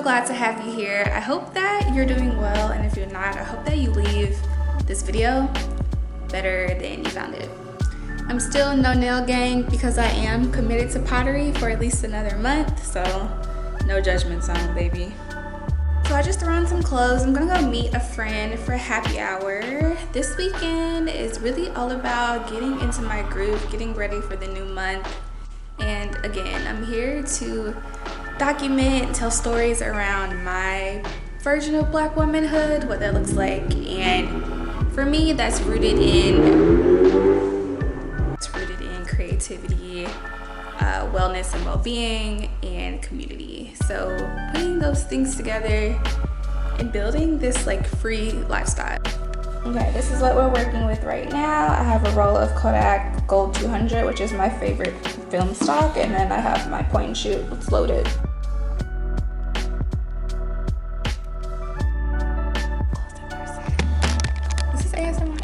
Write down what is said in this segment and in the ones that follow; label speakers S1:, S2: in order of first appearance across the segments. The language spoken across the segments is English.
S1: glad to have you here. I hope that you're doing well, and if you're not, I hope that you leave this video better than you found it. I'm still no nail gang because I am committed to pottery for at least another month, so no judgment zone, baby. So I just threw on some clothes. I'm gonna go meet a friend for happy hour. This weekend is really all about getting into my groove, getting ready for the new month. And again, I'm here to document and tell stories around my version of Black womanhood, what that looks like. And for me, that's rooted in creativity, wellness and well-being, and community. So putting those things together and building this like free lifestyle. Okay, this is what we're working with right now. I have a roll of Kodak Gold 200, which is my favorite film stock, and then I have my point and shoot. It's loaded. This is ASMR.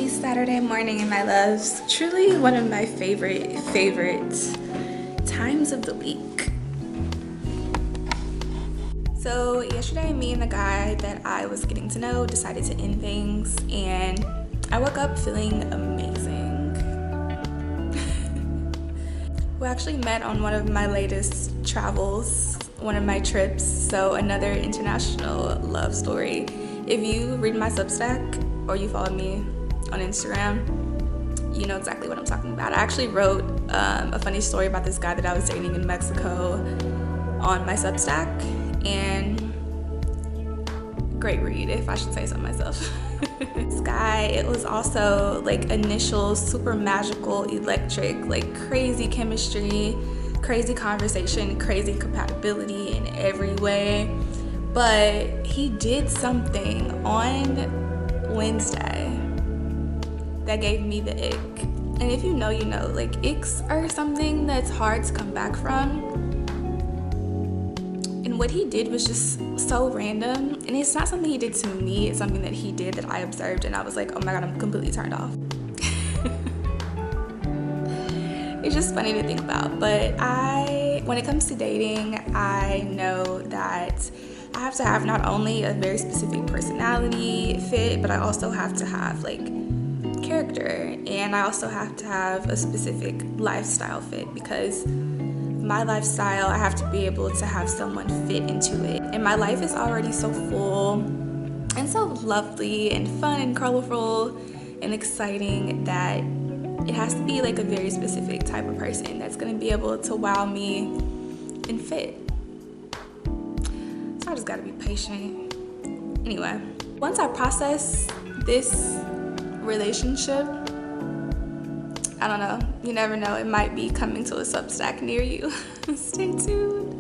S1: Saturday morning, my loves. Truly one of my favorite times of the week. So yesterday, me and the guy that I was getting to know decided to end things, and I woke up feeling amazing. We actually met on one of my latest travels, one of my trips, so another international love story. If you read my Substack or you follow me on Instagram, you know exactly what I'm talking about. I actually wrote a funny story about this guy that I was dating in Mexico on my Substack, and great read, if I should say so myself. This guy, it was also like initial super magical, electric, like crazy chemistry, crazy conversation, crazy compatibility in every way. But he did something on Wednesday that gave me the ick. And if you know, you know, like icks are something that's hard to come back from. And what he did was just so random. And it's not something he did to me, it's something that he did that I observed, and I was like, oh my God, I'm completely turned off. It's just funny to think about. But when it comes to dating, I know that I have to have not only a very specific personality fit, but I also have to have like character, and I also have to have a specific lifestyle fit, because my lifestyle, I have to be able to have someone fit into it. And my life is already so full and so lovely and fun and colorful and exciting that it has to be like a very specific type of person that's going to be able to wow me and fit. So I just got to be patient. Anyway, once I process this relationship, I don't know, you never know, it might be coming to a Substack near you. Stay tuned.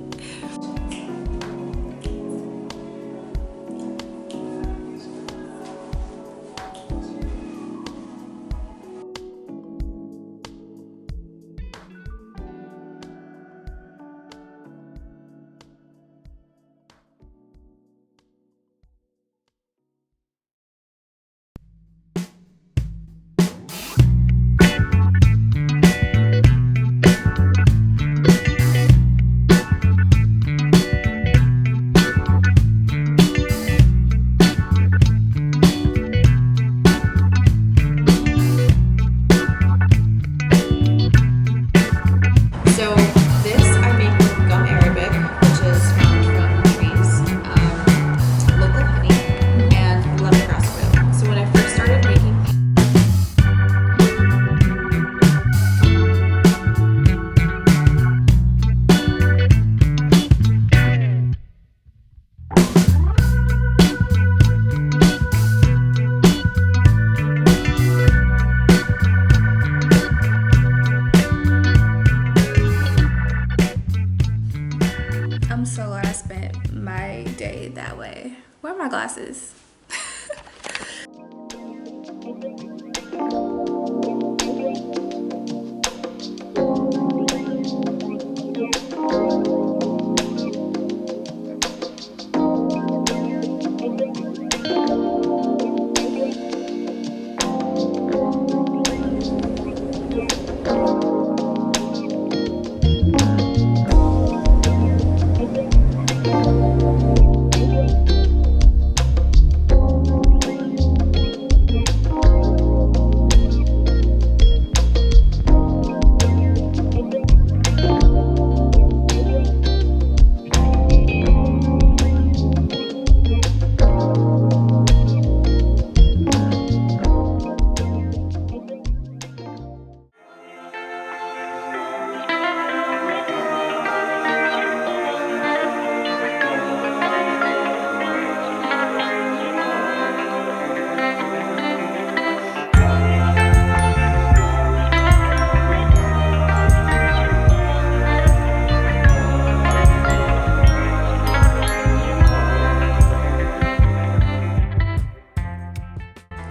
S1: I'm so glad I spent my day that way. Where are my glasses?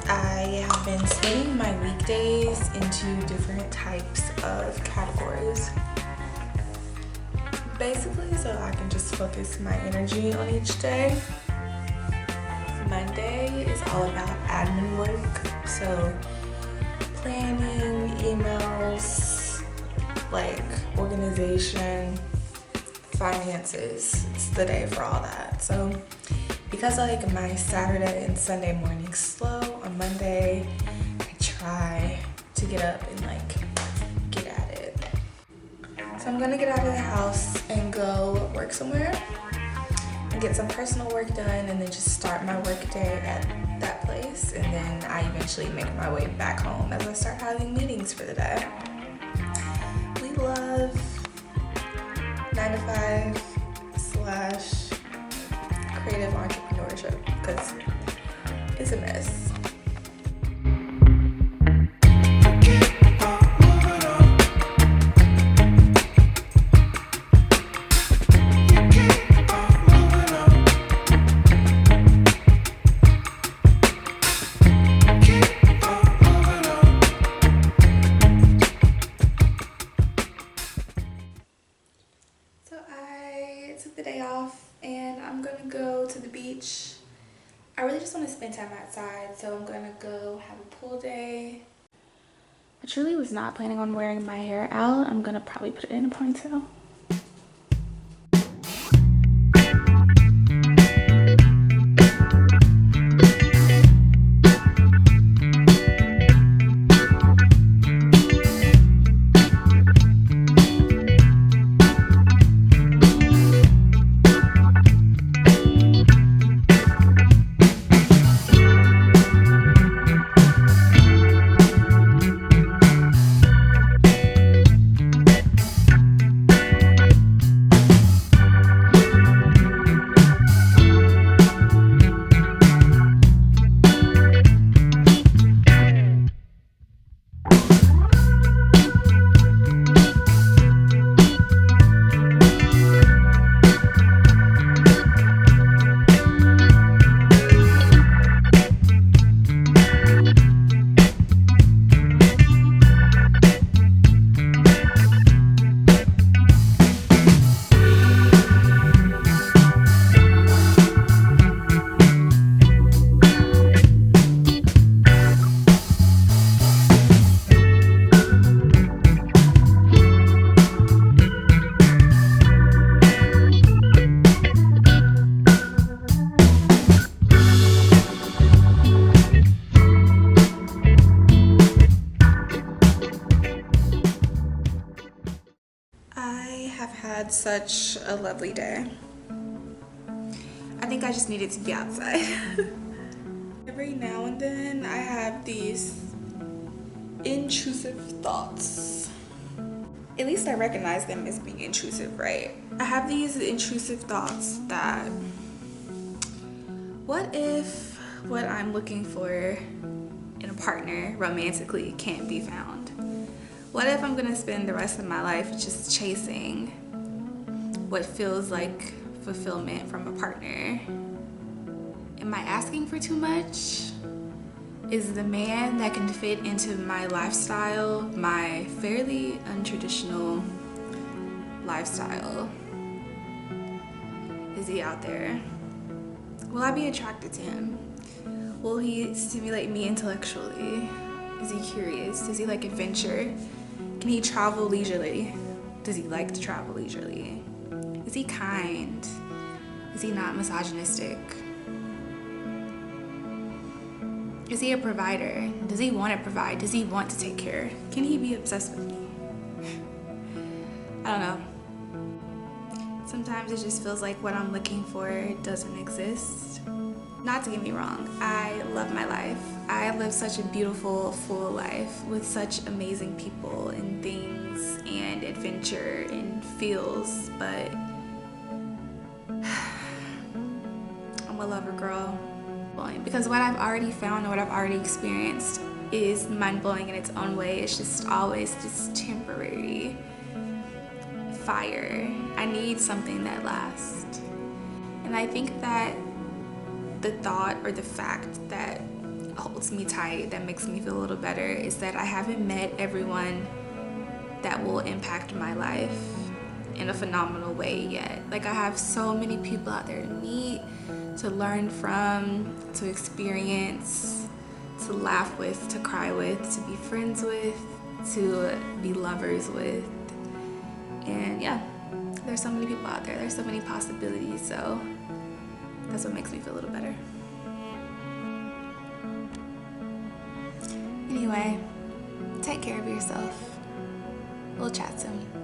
S1: I have been splitting my weekdays into different types of categories. Basically, so I can just focus my energy on each day. Monday is all about admin work, so planning, emails, like organization, finances. It's the day for all that. So because like my Saturday and Sunday morning's slow, on Monday I try to get up and like get at it. So I'm gonna get out of the house and go work somewhere and get some personal work done, and then just start my work day at that place, and then I eventually make my way back home as I start having meetings for the day. We love 9 to 5 / creative entrepreneurship because it's a mess. The day off and I'm gonna go to the beach. I really just want to spend time outside, so I'm gonna go have a pool day. I truly was not planning on wearing my hair out. I'm gonna probably put it in a ponytail. Had such a lovely day. I think I just needed to be outside. Every now and then I have these intrusive thoughts. At least I recognize them as being intrusive, right? I have these intrusive thoughts that what if what I'm looking for in a partner romantically can't be found? What if I'm gonna spend the rest of my life just chasing what feels like fulfillment from a partner. Am I asking for too much? Is the man that can fit into my lifestyle, my fairly untraditional lifestyle, is he out there? Will I be attracted to him? Will he stimulate me intellectually? Is he curious? Does he like adventure? Can he travel leisurely? Does he like to travel leisurely? Is he kind? Is he not misogynistic? Is he a provider? Does he want to provide? Does he want to take care? Can he be obsessed with me? I don't know. Sometimes it just feels like what I'm looking for doesn't exist. Not to get me wrong, I love my life. I live such a beautiful, full life with such amazing people and things and adventure and feels, but I'm a lover girl. Because what I've already found and what I've already experienced is mind-blowing in its own way. It's just always this temporary fire. I need something that lasts. And I think that the thought or the fact that holds me tight, that makes me feel a little better, is that I haven't met everyone that will impact my life in a phenomenal way yet. Like, I have so many people out there to meet, to learn from, to experience, to laugh with, to cry with, to be friends with, to be lovers with. And yeah, there's so many people out there. There's so many possibilities. So that's what makes me feel a little better. Anyway, take care of yourself. We'll chat soon.